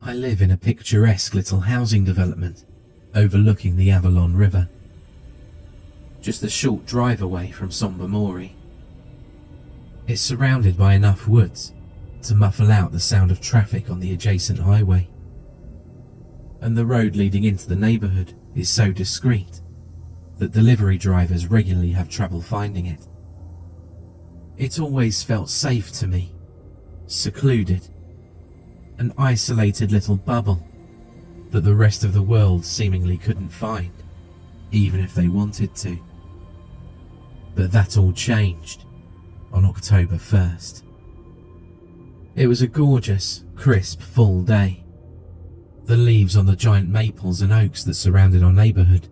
I live in a picturesque little housing development overlooking the Avalon River, just a short drive away from Sombermory. It's surrounded by enough woods to muffle out the sound of traffic on the adjacent highway, and the road leading into the neighbourhood is so discreet that delivery drivers regularly have trouble finding it. It always felt safe to me, secluded, an isolated little bubble that the rest of the world seemingly couldn't find, even if they wanted to. But that all changed on October 1st. It was a gorgeous, crisp fall day. The leaves on the giant maples and oaks that surrounded our neighbourhood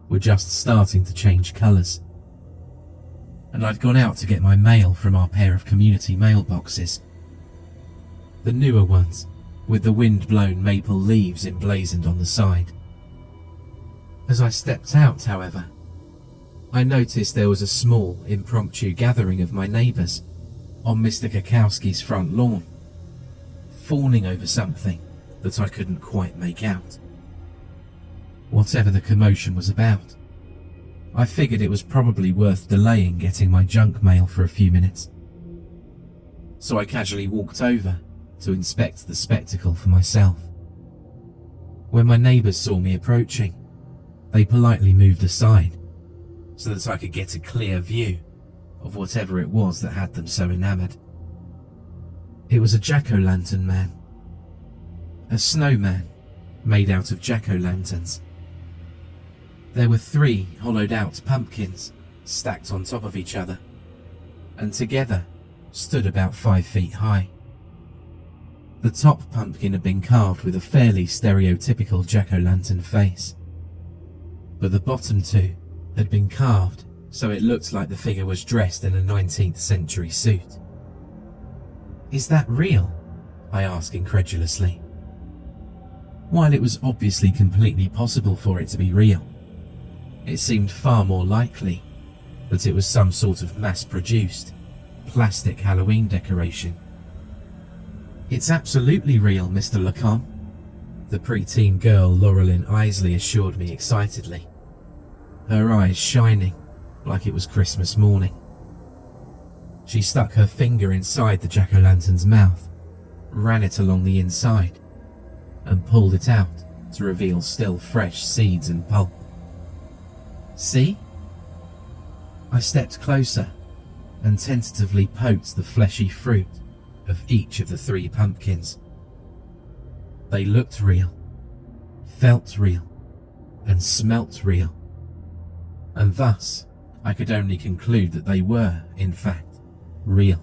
were just starting to change colours, and I'd gone out to get my mail from our pair of community mailboxes. The newer ones, with the wind-blown maple leaves emblazoned on the side. As I stepped out, however, I noticed there was a small, impromptu gathering of my neighbours on Mr. Kakowski's front lawn, fawning over something that I couldn't quite make out. Whatever the commotion was about, I figured it was probably worth delaying getting my junk mail for a few minutes. So I casually walked over to inspect the spectacle for myself. When my neighbours saw me approaching, they politely moved aside so that I could get a clear view of whatever it was that had them so enamoured. It was a jack-o'-lantern man. A snowman made out of jack-o'-lanterns. There were 3 hollowed-out pumpkins stacked on top of each other, and together stood about 5 feet high. The top pumpkin had been carved with a fairly stereotypical jack-o'-lantern face, but the bottom 2 had been carved so it looked like the figure was dressed in a 19th century suit. "Is that real?" I asked incredulously. While it was obviously completely possible for it to be real, it seemed far more likely that it was some sort of mass-produced, plastic Halloween decoration. "It's absolutely real, Mr. Lacombe," the preteen girl Laurelyn Isley assured me excitedly, her eyes shining like it was Christmas morning. She stuck her finger inside the jack-o'-lantern's mouth, ran it along the inside, and pulled it out to reveal still fresh seeds and pulp. "See?" I stepped closer and tentatively poked the fleshy fruit of each of the 3 pumpkins. They looked real, felt real, and smelt real, and thus I could only conclude that they were, in fact, real.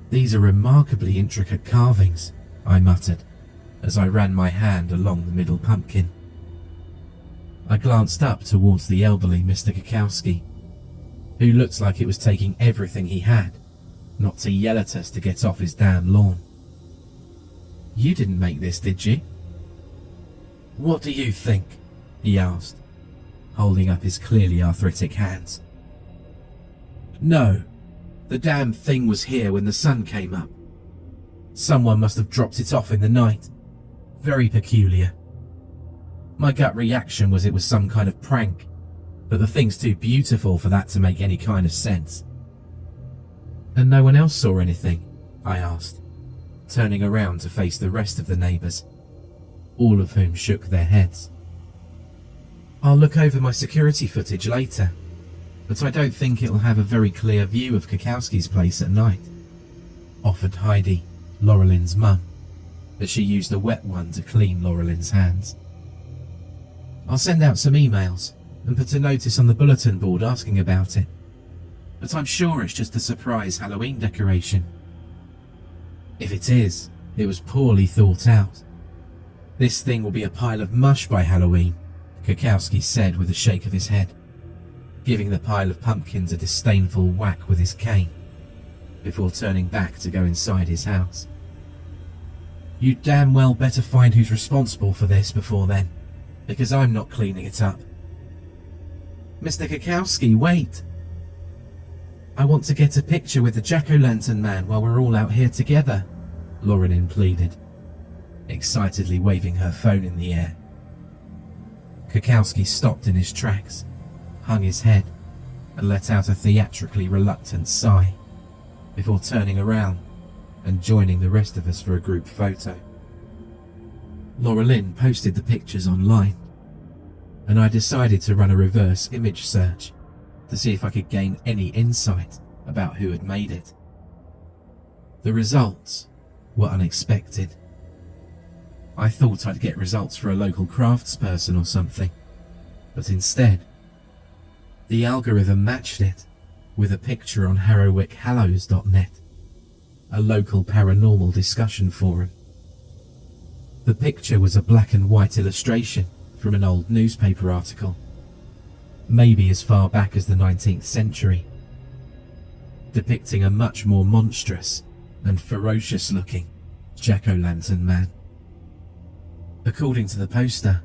"These are remarkably intricate carvings," I muttered as I ran my hand along the middle pumpkin. I glanced up towards the elderly Mr. Kakowski, who looked like it was taking everything he had not to yell at us to get off his damn lawn. "You didn't make this, did you?" "What do you think?" he asked, holding up his clearly arthritic hands. "No, the damn thing was here when the sun came up. Someone must have dropped it off in the night. Very peculiar. My gut reaction was it was some kind of prank, but the thing's too beautiful for that to make any kind of sense." "And no one else saw anything?" I asked, turning around to face the rest of the neighbours, all of whom shook their heads. "I'll look over my security footage later, but I don't think it'll have a very clear view of Kakowski's place at night," offered Heidi, Laurelyn's mum, as she used a wet one to clean Laurelyn's hands. "I'll send out some emails and put a notice on the bulletin board asking about it, but I'm sure it's just a surprise Halloween decoration." "If it is, it was poorly thought out. This thing will be a pile of mush by Halloween," Kakowski said with a shake of his head, giving the pile of pumpkins a disdainful whack with his cane, before turning back to go inside his house. "You damn well better find who's responsible for this before then, because I'm not cleaning it up." "Mr. Kakowski, wait! I want to get a picture with the jack-o'-lantern man while we're all out here together," Laurelyn pleaded, excitedly waving her phone in the air. Kukowski stopped in his tracks, hung his head, and let out a theatrically reluctant sigh before turning around and joining the rest of us for a group photo. Laura Lynn posted the pictures online, and I decided to run a reverse image search to see if I could gain any insight about who had made it. The results were unexpected. I thought I'd get results for a local craftsperson or something, but instead, the algorithm matched it with a picture on HarrowwickHallows.net, a local paranormal discussion forum. The picture was a black and white illustration from an old newspaper article, maybe as far back as the 19th century, depicting a much more monstrous and ferocious-looking jack-o'-lantern man. According to the poster,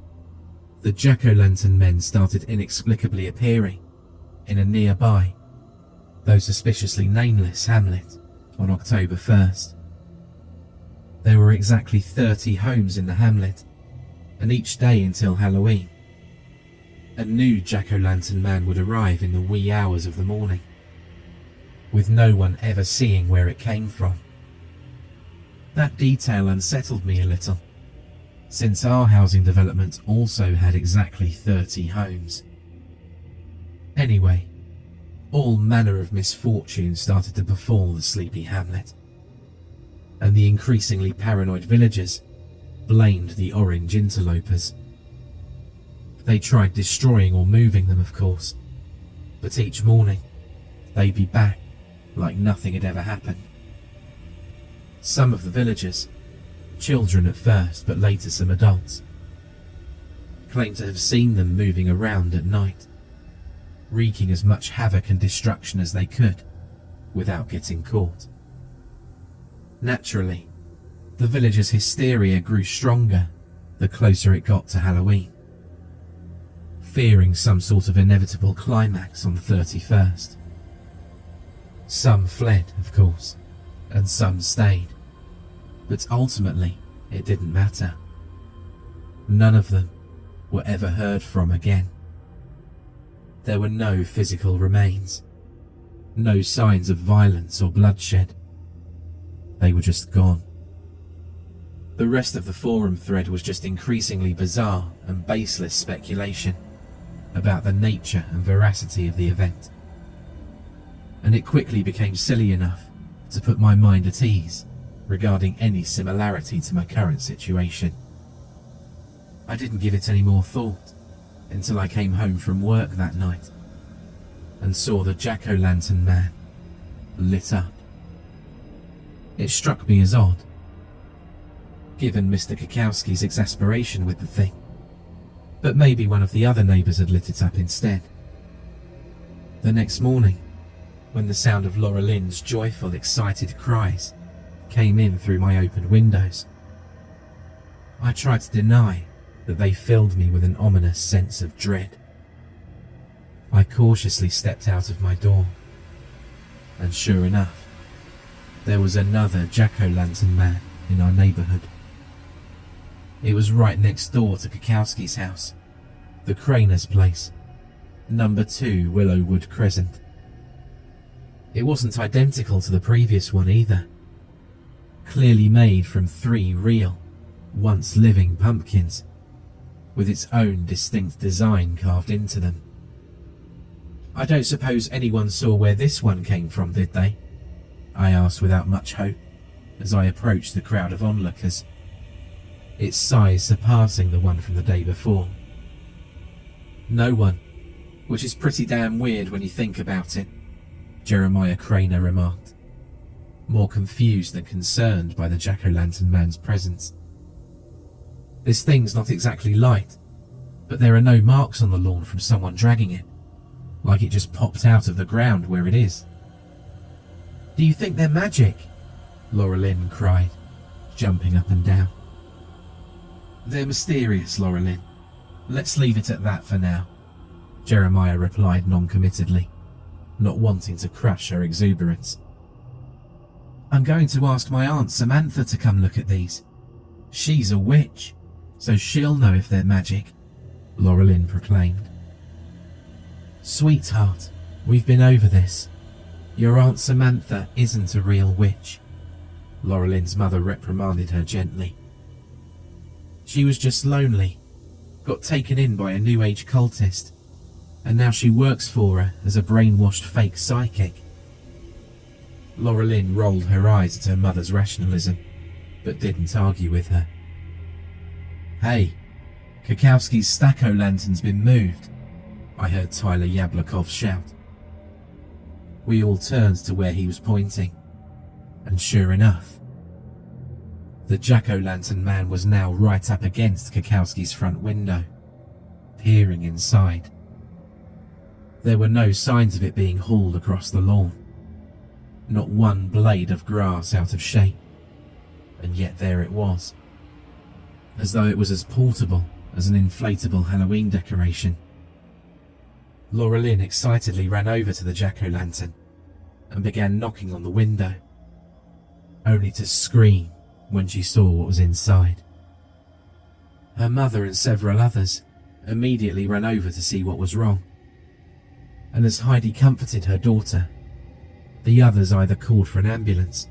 the jack-o'-lantern men started inexplicably appearing in a nearby, though suspiciously nameless hamlet on October 1st. There were exactly 30 homes in the hamlet, and each day until Halloween, a new jack-o'-lantern man would arrive in the wee hours of the morning, with no one ever seeing where it came from. That detail unsettled me a little, since our housing development also had exactly 30 homes. Anyway, all manner of misfortune started to befall the sleepy hamlet, and the increasingly paranoid villagers blamed the orange interlopers. They tried destroying or moving them, of course, but each morning they'd be back like nothing had ever happened. Some of the villagers, children at first but later some adults, claimed to have seen them moving around at night, wreaking as much havoc and destruction as they could without getting caught. Naturally, the villagers' hysteria grew stronger the closer it got to Halloween, fearing some sort of inevitable climax on the 31st. Some fled, of course, and some stayed, but ultimately it didn't matter. None of them were ever heard from again. There were no physical remains, no signs of violence or bloodshed. They were just gone. The rest of the forum thread was just increasingly bizarre and baseless speculation about the nature and veracity of the event, and it quickly became silly enough to put my mind at ease regarding any similarity to my current situation. I didn't give it any more thought until I came home from work that night and saw the jack-o'-lantern man lit up. It struck me as odd, given Mr. Kukowski's exasperation with the thing, but maybe one of the other neighbours had lit it up instead. The next morning, when the sound of Laura Lynn's joyful, excited cries came in through my open windows, I tried to deny that they filled me with an ominous sense of dread. I cautiously stepped out of my door, and sure enough, there was another jack-o'-lantern man in our neighbourhood. It was right next door to Kukowski's house, the Craner's place, number 2 Willowwood Crescent. It wasn't identical to the previous one either, clearly made from 3 real, once living pumpkins, with its own distinct design carved into them. I don't suppose anyone saw where this one came from, did they? I asked without much hope as I approached the crowd of onlookers, its size surpassing the one from the day before. No one, which is pretty damn weird when you think about it, Jeremiah Craner remarked, more confused than concerned by the jack-o'-lantern man's presence. This thing's not exactly light, but there are no marks on the lawn from someone dragging it, like it just popped out of the ground where it is. Do you think they're magic? Laura Lynn cried, jumping up and down. They're mysterious, Laura Lynn. Let's leave it at that for now, Jeremiah replied non-committedly, not wanting to crush her exuberance. I'm going to ask my aunt Samantha to come look at these. She's a witch, so she'll know if they're magic, Laura Lynn proclaimed. Sweetheart, we've been over this. Your Aunt Samantha isn't a real witch, Laura Lynn's mother reprimanded her gently. She was just lonely, got taken in by a New Age cultist, and now she works for her as a brainwashed fake psychic. Laura Lynn rolled her eyes at her mother's rationalism, but didn't argue with her. Hey, Kakowski's Stacko-lantern's been moved, I heard Tyler Yablokov shout. We all turned to where he was pointing, and sure enough, the jack-o'-lantern man was now right up against Kakowski's front window, peering inside. There were no signs of it being hauled across the lawn, not one blade of grass out of shape, and yet there it was, as though it was as portable as an inflatable Halloween decoration. Laura Lynn excitedly ran over to the jack-o'-lantern and began knocking on the window, only to scream when she saw what was inside. Her mother and several others immediately ran over to see what was wrong, and as Heidi comforted her daughter, the others either called for an ambulance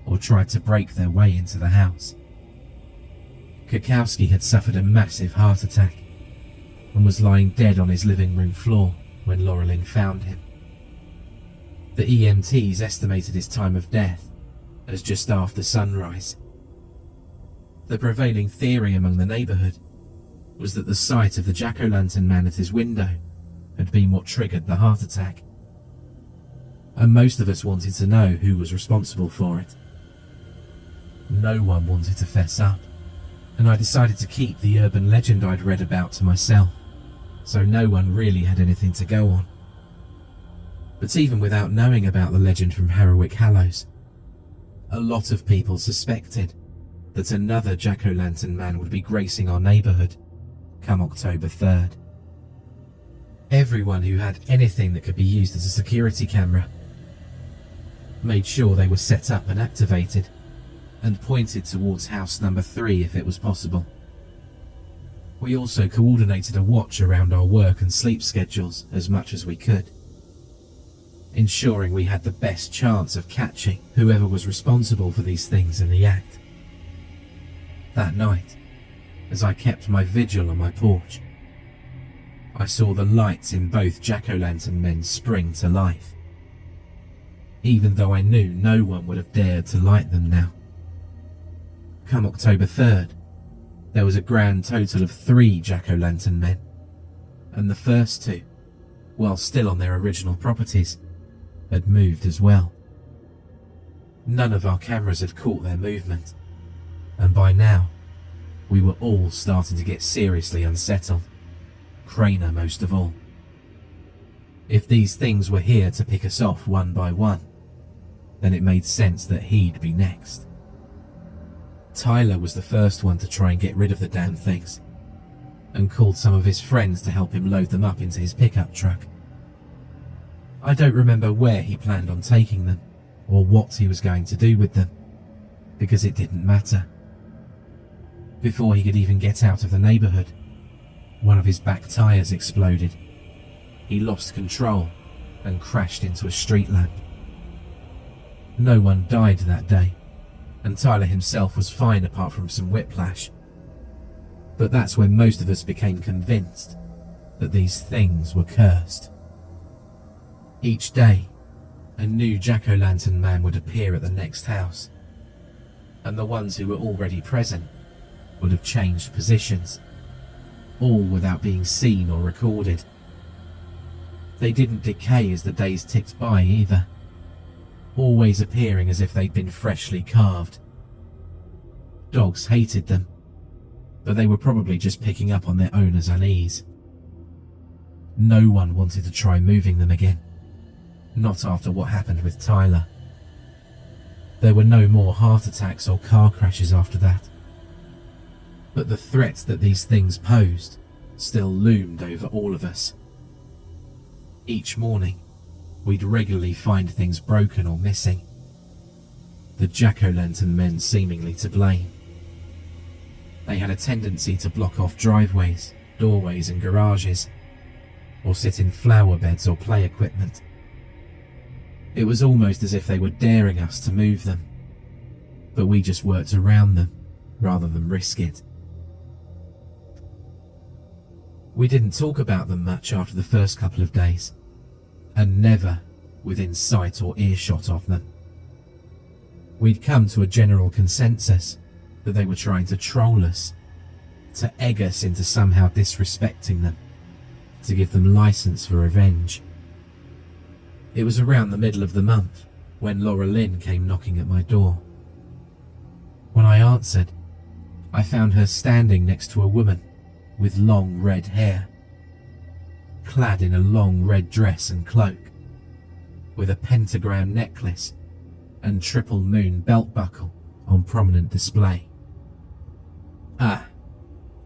or tried to break their way into the house. Kakowski had suffered a massive heart attack and was lying dead on his living room floor when Laura Lynn found him. The EMTs estimated his time of death as just after sunrise. The prevailing theory among the neighbourhood was that the sight of the jack-o'-lantern man at his window had been what triggered the heart attack, and most of us wanted to know who was responsible for it. No one wanted to fess up, and I decided to keep the urban legend I'd read about to myself, so no one really had anything to go on. But even without knowing about the legend from Harrowick Hallows, a lot of people suspected that another jack-o'-lantern man would be gracing our neighbourhood come October 3rd. Everyone who had anything that could be used as a security camera made sure they were set up and activated, and pointed towards house number 3 if it was possible. We also coordinated a watch around our work and sleep schedules as much as we could, ensuring we had the best chance of catching whoever was responsible for these things in the act. That night, as I kept my vigil on my porch, I saw the lights in both jack-o'-lantern men spring to life, even though I knew no one would have dared to light them now. Come October 3rd, there was a grand total of 3 jack-o'-lantern men, and the first 2, while still on their original properties, had moved as well. None of our cameras had caught their movement, and by now, we were all starting to get seriously unsettled, Craner most of all. If these things were here to pick us off one by one, then it made sense that he'd be next. Tyler was the first one to try and get rid of the damn things, and called some of his friends to help him load them up into his pickup truck. I don't remember where he planned on taking them, or what he was going to do with them, because it didn't matter. Before he could even get out of the neighbourhood, one of his back tyres exploded. He lost control and crashed into a street lamp. No one died that day, and Tyler himself was fine apart from some whiplash. But that's when most of us became convinced that these things were cursed. Each day, a new jack-o'-lantern man would appear at the next house, and the ones who were already present would have changed positions, all without being seen or recorded. They didn't decay as the days ticked by either, always appearing as if they'd been freshly carved. Dogs hated them, but they were probably just picking up on their owner's unease. No one wanted to try moving them again, not after what happened with Tyler. There were no more heart attacks or car crashes after that, but the threat that these things posed still loomed over all of us. Each morning, we'd regularly find things broken or missing, the jack-o'-lantern men seemingly to blame. They had a tendency to block off driveways, doorways and garages, or sit in flower beds or play equipment. It was almost as if they were daring us to move them, but we just worked around them rather than risk it. We didn't talk about them much after the first couple of days, and never within sight or earshot of them. We'd come to a general consensus that they were trying to troll us, to egg us into somehow disrespecting them, to give them license for revenge. It was around the middle of the month when Laura Lynn came knocking at my door. When I answered, I found her standing next to a woman with long red hair, clad in a long red dress and cloak, with a pentagram necklace and triple moon belt buckle on prominent display. "Ah,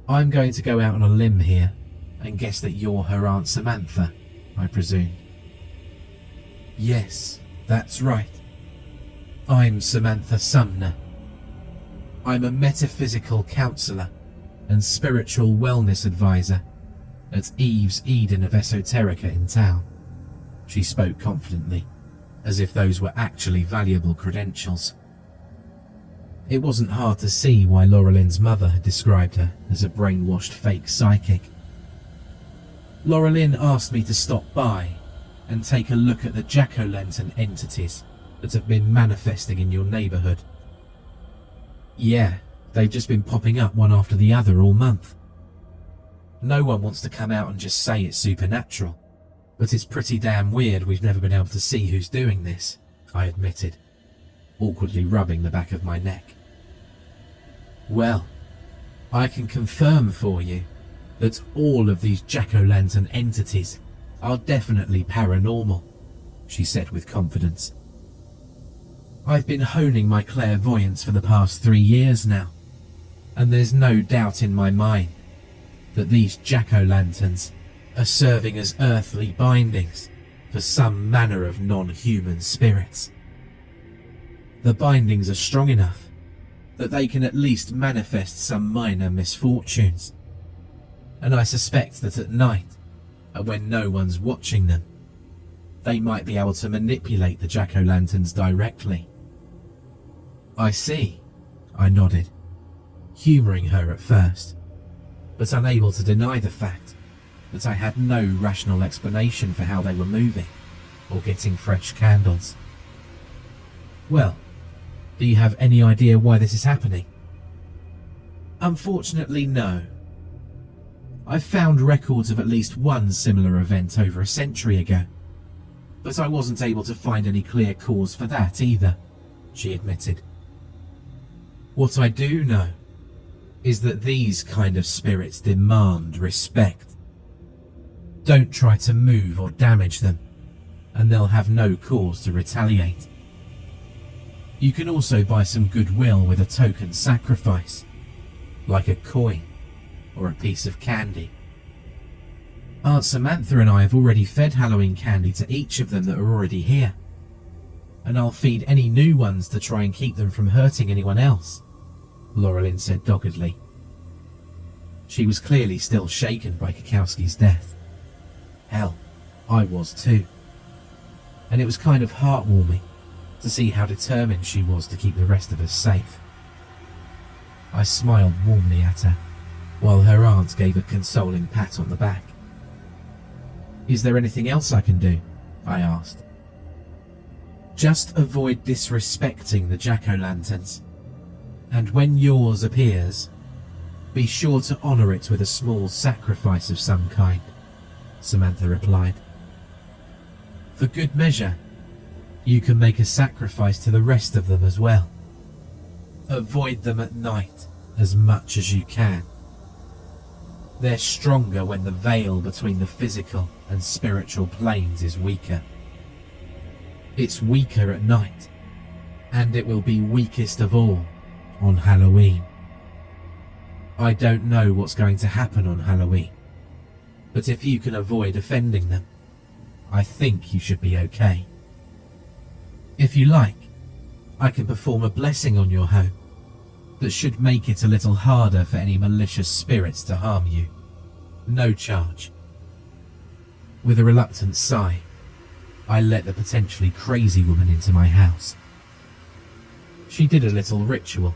I'm going to go out on a limb here and guess that you're her Aunt Samantha," I presumed. "Yes, that's right. I'm Samantha Sumner. I'm a metaphysical counselor and spiritual wellness advisor at Eve's Eden of Esoterica in town." She spoke confidently, as if those were actually valuable credentials. It wasn't hard to see why Laura Lynn's mother had described her as a brainwashed fake psychic. "Laura Lynn asked me to stop by and take a look at the jack-o'-lantern entities that have been manifesting in your neighborhood." "Yeah, they've just been popping up one after the other all month. No one wants to come out and just say it's supernatural, but it's pretty damn weird we've never been able to see who's doing this," I admitted, awkwardly rubbing the back of my neck. "Well, I can confirm for you that all of these jack-o'-lantern entities are definitely paranormal," she said with confidence. "I've been honing my clairvoyance for the past 3 years now, and there's no doubt in my mind that these jack-o'-lanterns are serving as earthly bindings for some manner of non-human spirits. The bindings are strong enough that they can at least manifest some minor misfortunes, and I suspect that at night, and when no one's watching them, they might be able to manipulate the jack-o'-lanterns directly." "I see," I nodded, humouring her at first, but unable to deny the fact that I had no rational explanation for how they were moving or getting fresh candles. "Well, do you have any idea why this is happening?" "Unfortunately, no. I've found records of at least one similar event over a century ago, but I wasn't able to find any clear cause for that either," she admitted. "What I do know is that these kind of spirits demand respect. Don't try to move or damage them, and they'll have no cause to retaliate. You can also buy some goodwill with a token sacrifice, like a coin or a piece of candy. Aunt Samantha and I have already fed Halloween candy to each of them that are already here, and I'll feed any new ones to try and keep them from hurting anyone else," Laura Lynn said doggedly. She was clearly still shaken by Kukowski's death. Hell, I was too. And it was kind of heartwarming to see how determined she was to keep the rest of us safe. I smiled warmly at her, while her aunt gave a consoling pat on the back. "Is there anything else I can do?" I asked. "Just avoid disrespecting the jack-o'-lanterns, and when yours appears, be sure to honour it with a small sacrifice of some kind," Samantha replied. "For good measure, you can make a sacrifice to the rest of them as well. Avoid them at night as much as you can. They're stronger when the veil between the physical and spiritual planes is weaker. It's weaker at night, and it will be weakest of all on Halloween. I don't know what's going to happen on Halloween, but if you can avoid offending them, I think you should be okay. If you like, I can perform a blessing on your home that should make it a little harder for any malicious spirits to harm you. No charge. With a reluctant sigh, I let the potentially crazy woman into my house. She did a little ritual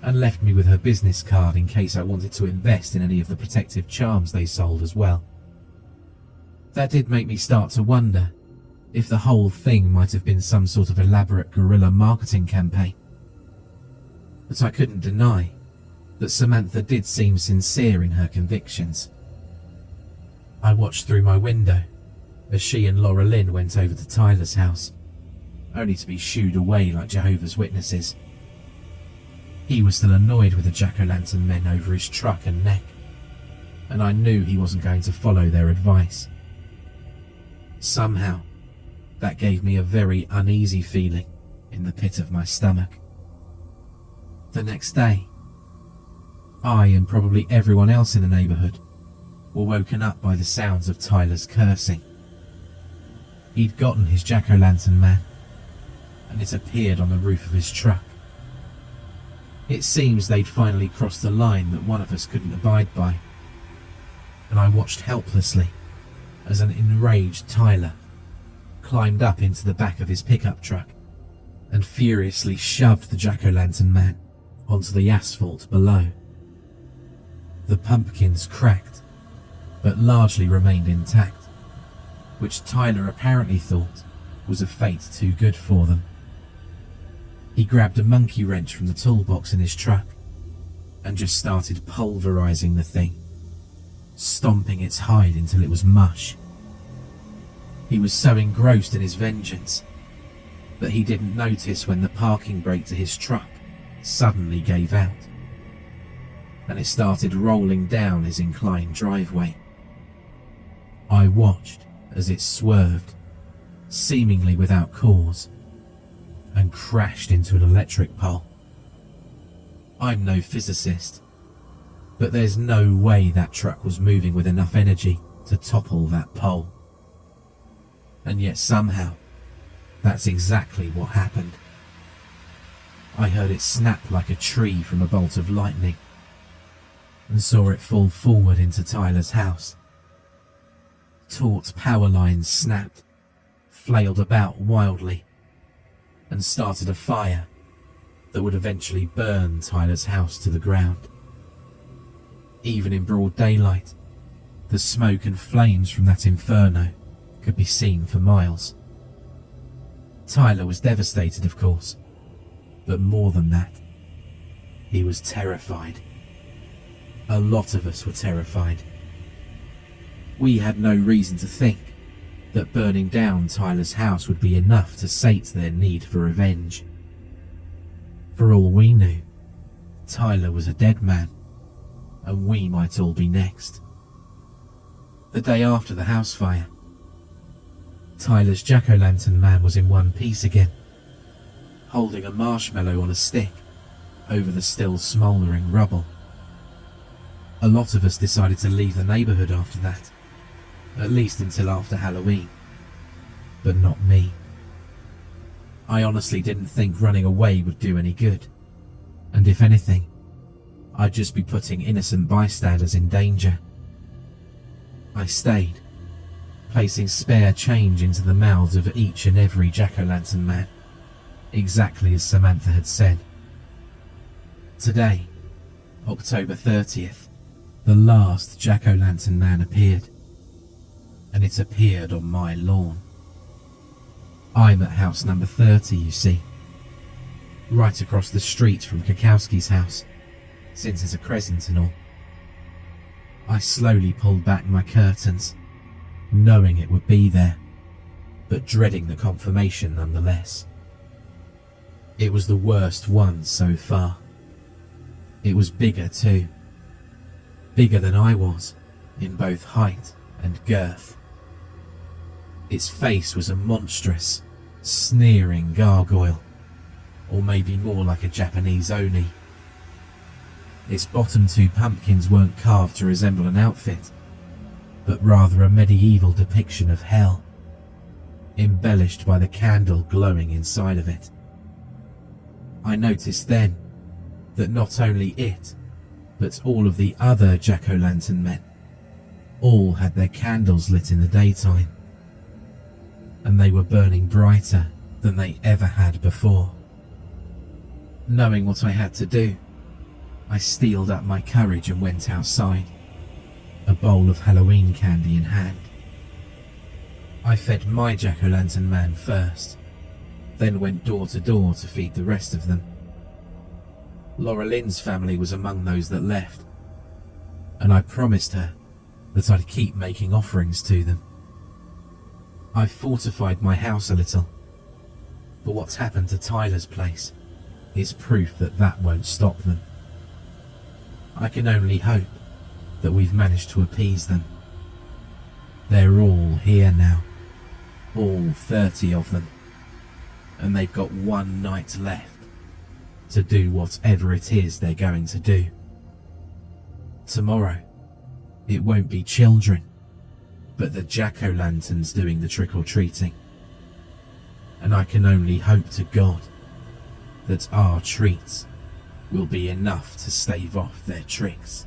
and left me with her business card in case I wanted to invest in any of the protective charms they sold as well. That did make me start to wonder if the whole thing might have been some sort of elaborate guerrilla marketing campaign. But I couldn't deny that Samantha did seem sincere in her convictions. I watched through my window as she and Laura Lynn went over to Tyler's house, only to be shooed away like Jehovah's Witnesses. He was still annoyed with the jack-o'-lantern men over his truck and neck, and I knew he wasn't going to follow their advice. Somehow, that gave me a very uneasy feeling in the pit of my stomach. The next day, I and probably everyone else in the neighbourhood were woken up by the sounds of Tyler's cursing. He'd gotten his jack-o'-lantern man, and it appeared on the roof of his truck. It seems they'd finally crossed the line that one of us couldn't abide by, and I watched helplessly as an enraged Tyler climbed up into the back of his pickup truck and furiously shoved the jack-o'-lantern man onto the asphalt below. The pumpkins cracked, but largely remained intact, which Tyler apparently thought was a fate too good for them. He grabbed a monkey wrench from the toolbox in his truck and just started pulverizing the thing, stomping its hide until it was mush. He was so engrossed in his vengeance that he didn't notice when the parking brake to his truck suddenly gave out, and it started rolling down his inclined driveway. I watched as it swerved, seemingly without cause, and crashed into an electric pole. I'm no physicist, but there's no way that truck was moving with enough energy to topple that pole. And yet somehow, that's exactly what happened. I heard it snap like a tree from a bolt of lightning, and saw it fall forward into Tyler's house. Taut power lines snapped, flailed about wildly, and started a fire that would eventually burn Tyler's house to the ground. Even in broad daylight, the smoke and flames from that inferno could be seen for miles. Tyler was devastated, of course, but more than that, he was terrified. A lot of us were terrified. We had no reason to think that burning down Tyler's house would be enough to sate their need for revenge. For all we knew, Tyler was a dead man, and we might all be next. The day after the house fire, Tyler's jack-o'-lantern man was in one piece again, holding a marshmallow on a stick over the still smouldering rubble. A lot of us decided to leave the neighbourhood after that, at least until after Halloween, but not me. I honestly didn't think running away would do any good, and if anything, I'd just be putting innocent bystanders in danger. I stayed, placing spare change into the mouths of each and every jack-o'-lantern man, exactly as Samantha had said. Today, October 30th, the last jack-o'-lantern man appeared, and it appeared on my lawn. I'm at house number 30, you see, right across the street from Kakowski's house, since it's a crescent and all. I slowly pulled back my curtains, knowing it would be there, but dreading the confirmation nonetheless. It was the worst one so far. It was bigger too. Bigger than I was, in both height and girth. Its face was a monstrous, sneering gargoyle, or maybe more like a Japanese oni. Its bottom two pumpkins weren't carved to resemble an outfit, but rather a medieval depiction of hell, embellished by the candle glowing inside of it. I noticed then that not only it, but all of the other jack-o'-lantern men all had their candles lit in the daytime, and they were burning brighter than they ever had before. Knowing what I had to do, I steeled up my courage and went outside, a bowl of Halloween candy in hand. I fed my jack-o'-lantern man first, then went door to door to feed the rest of them. Laura Lynn's family was among those that left, and I promised her that I'd keep making offerings to them. I've fortified my house a little, but what's happened to Tyler's place is proof that that won't stop them. I can only hope that we've managed to appease them. They're all here now, all 30 of them, and they've got one night left to do whatever it is they're going to do. Tomorrow, it won't be children, but the jack-o'-lanterns doing the trick-or-treating. And I can only hope to God that our treats will be enough to stave off their tricks.